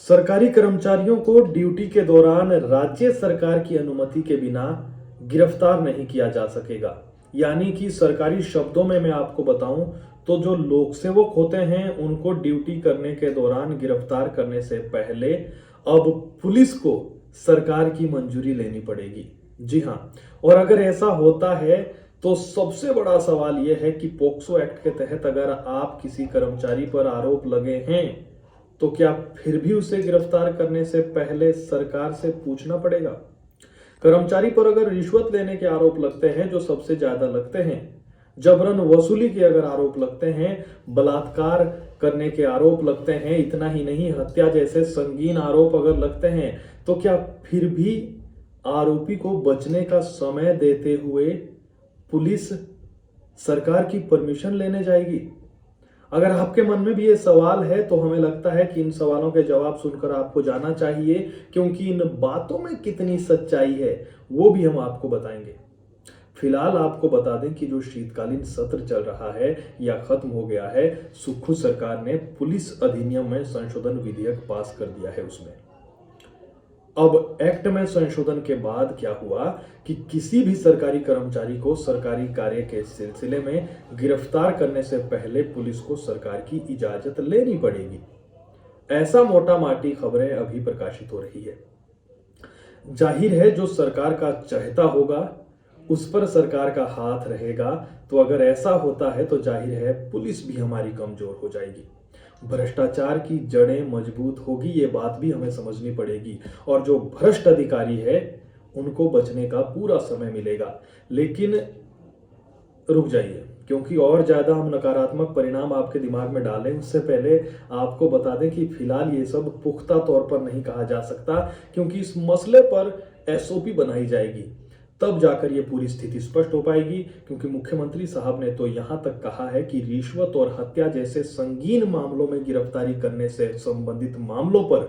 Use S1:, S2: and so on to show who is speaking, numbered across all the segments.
S1: सरकारी कर्मचारियों को ड्यूटी के दौरान राज्य सरकार की अनुमति के बिना गिरफ्तार नहीं किया जा सकेगा। यानी कि सरकारी शब्दों में मैं आपको बताऊं तो जो लोक सेवक होते हैं उनको ड्यूटी करने के दौरान गिरफ्तार करने से पहले अब पुलिस को सरकार की मंजूरी लेनी पड़ेगी। जी हाँ, और अगर ऐसा होता है तो सबसे बड़ा सवाल यह है कि पोक्सो एक्ट के तहत अगर आप किसी कर्मचारी पर आरोप लगे हैं तो क्या फिर भी उसे गिरफ्तार करने से पहले सरकार से पूछना पड़ेगा? कर्मचारी पर अगर रिश्वत लेने के आरोप लगते हैं, जो सबसे ज्यादा लगते हैं, जबरन वसूली के अगर आरोप लगते हैं, बलात्कार करने के आरोप लगते हैं, इतना ही नहीं हत्या जैसे संगीन आरोप अगर लगते हैं, तो क्या फिर भी आरोपी को बचने का समय देते हुए पुलिस सरकार की परमिशन लेने जाएगी? अगर आपके मन में भी ये सवाल है तो हमें लगता है कि इन सवालों के जवाब सुनकर आपको जाना चाहिए, क्योंकि इन बातों में कितनी सच्चाई है वो भी हम आपको बताएंगे। फिलहाल आपको बता दें कि जो शीतकालीन सत्र चल रहा है या खत्म हो गया है, सुक्खू सरकार ने पुलिस अधिनियम में संशोधन विधेयक पास कर दिया है। उसमें अब एक्ट में संशोधन के बाद क्या हुआ कि किसी भी सरकारी कर्मचारी को सरकारी कार्य के सिलसिले में गिरफ्तार करने से पहले पुलिस को सरकार की इजाजत लेनी पड़ेगी। ऐसा मोटा माटी खबरें अभी प्रकाशित हो रही है। जाहिर है जो सरकार का चहेता होगा उस पर सरकार का हाथ रहेगा, तो अगर ऐसा होता है तो जाहिर है पुलिस भी हमारी कमजोर हो जाएगी, भ्रष्टाचार की जड़ें मजबूत होगी। ये बात भी हमें समझनी पड़ेगी, और जो भ्रष्ट अधिकारी है उनको बचने का पूरा समय मिलेगा। लेकिन रुक जाइए, क्योंकि और ज्यादा हम नकारात्मक परिणाम आपके दिमाग में डालें उससे पहले आपको बता दें कि फिलहाल ये सब पुख्ता तौर पर नहीं कहा जा सकता, क्योंकि इस मसले पर एसओपी बनाई जाएगी, तब जाकर ये पूरी स्थिति स्पष्ट हो पाएगी। क्योंकि मुख्यमंत्री साहब ने तो यहां तक कहा है कि रिश्वत और हत्या जैसे संगीन मामलों में गिरफ्तारी करने से संबंधित मामलों पर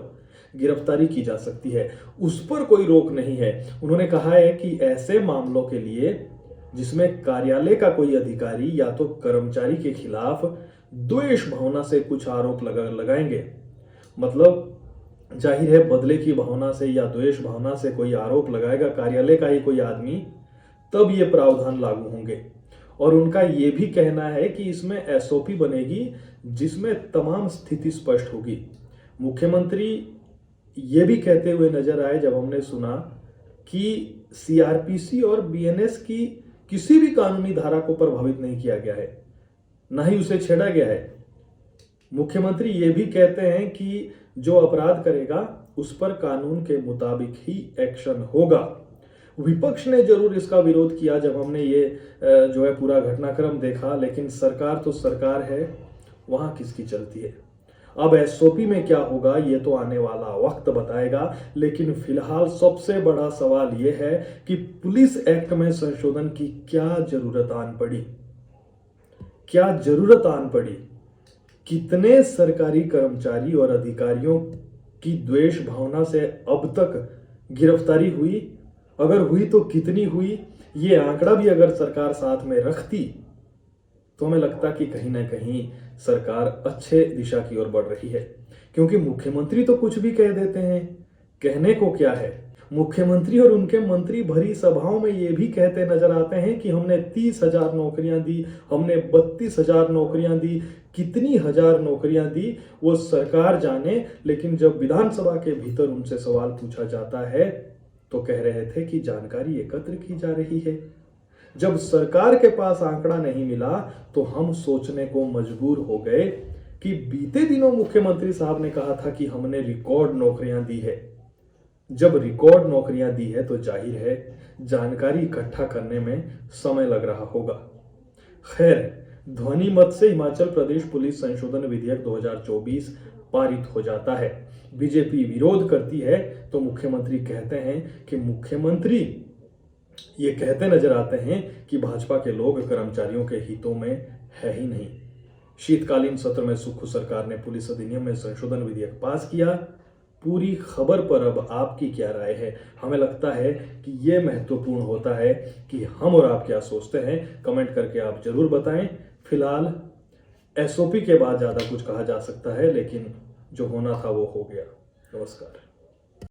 S1: गिरफ्तारी की जा सकती है, उस पर कोई रोक नहीं है। उन्होंने कहा है कि ऐसे मामलों के लिए जिसमें कार्यालय का कोई अधिकारी या तो कर्मचारी के खिलाफ द्वेष भावना से कुछ आरोप लगाएंगे, मतलब जाहिर है बदले की भावना से या द्वेष भावना से कोई आरोप लगाएगा कार्यालय का ही कोई आदमी, तब ये प्रावधान लागू होंगे। और उनका ये भी कहना है कि इसमें एसओपी बनेगी जिसमें तमाम स्थिति स्पष्ट होगी। मुख्यमंत्री ये भी कहते हुए नजर आए जब हमने सुना कि सीआरपीसी और बीएनएस की किसी भी कानूनी धारा को प्रभावित नहीं किया गया है, ना ही उसे छेड़ा गया है। मुख्यमंत्री ये भी कहते हैं कि जो अपराध करेगा उस पर कानून के मुताबिक ही एक्शन होगा। विपक्ष ने जरूर इसका विरोध किया जब हमने ये जो है पूरा घटनाक्रम देखा, लेकिन सरकार तो सरकार है, वहां किसकी चलती है। अब एसओपी में क्या होगा ये तो आने वाला वक्त बताएगा, लेकिन फिलहाल सबसे बड़ा सवाल यह है कि पुलिस एक्ट में संशोधन की क्या जरूरत आन पड़ी। कितने सरकारी कर्मचारी और अधिकारियों की द्वेष भावना से अब तक गिरफ्तारी हुई, अगर हुई तो कितनी हुई, ये आंकड़ा भी अगर सरकार साथ में रखती तो हमें लगता कि कहीं ना कहीं सरकार अच्छे दिशा की ओर बढ़ रही है। क्योंकि मुख्यमंत्री तो कुछ भी कह देते हैं, कहने को क्या है। मुख्यमंत्री और उनके मंत्री भरी सभाओं में ये भी कहते नजर आते हैं कि हमने 30,000 नौकरियां दी, हमने 32,000 नौकरियां दी, कितनी हजार नौकरियां दी वो सरकार जाने। लेकिन जब विधानसभा के भीतर उनसे सवाल पूछा जाता है तो कह रहे थे कि जानकारी एकत्र की जा रही है। जब सरकार के पास आंकड़ा नहीं मिला तो हम सोचने को मजबूर हो गए कि बीते दिनों मुख्यमंत्री साहब ने कहा था कि हमने रिकॉर्ड नौकरियां दी है। जब रिकॉर्ड नौकरियां दी है तो जाहिर है जानकारी इकट्ठा करने में समय लग रहा होगा। खैर, ध्वनि मत से हिमाचल प्रदेश पुलिस संशोधन विधेयक 2024 पारित हो जाता है। बीजेपी विरोध करती है तो मुख्यमंत्री कहते हैं कि मुख्यमंत्री ये कहते नजर आते हैं कि भाजपा के लोग कर्मचारियों के हितों में है ही नहीं। शीतकालीन सत्र में सुक्खू सरकार ने पुलिस अधिनियम में संशोधन विधेयक पास किया। पूरी खबर पर अब आपकी क्या राय है? हमें लगता है कि यह महत्वपूर्ण होता है कि हम और आप क्या सोचते हैं। कमेंट करके आप जरूर बताएं। फिलहाल एसओपी के बाद ज्यादा कुछ कहा जा सकता है, लेकिन जो होना था वो हो गया। नमस्कार।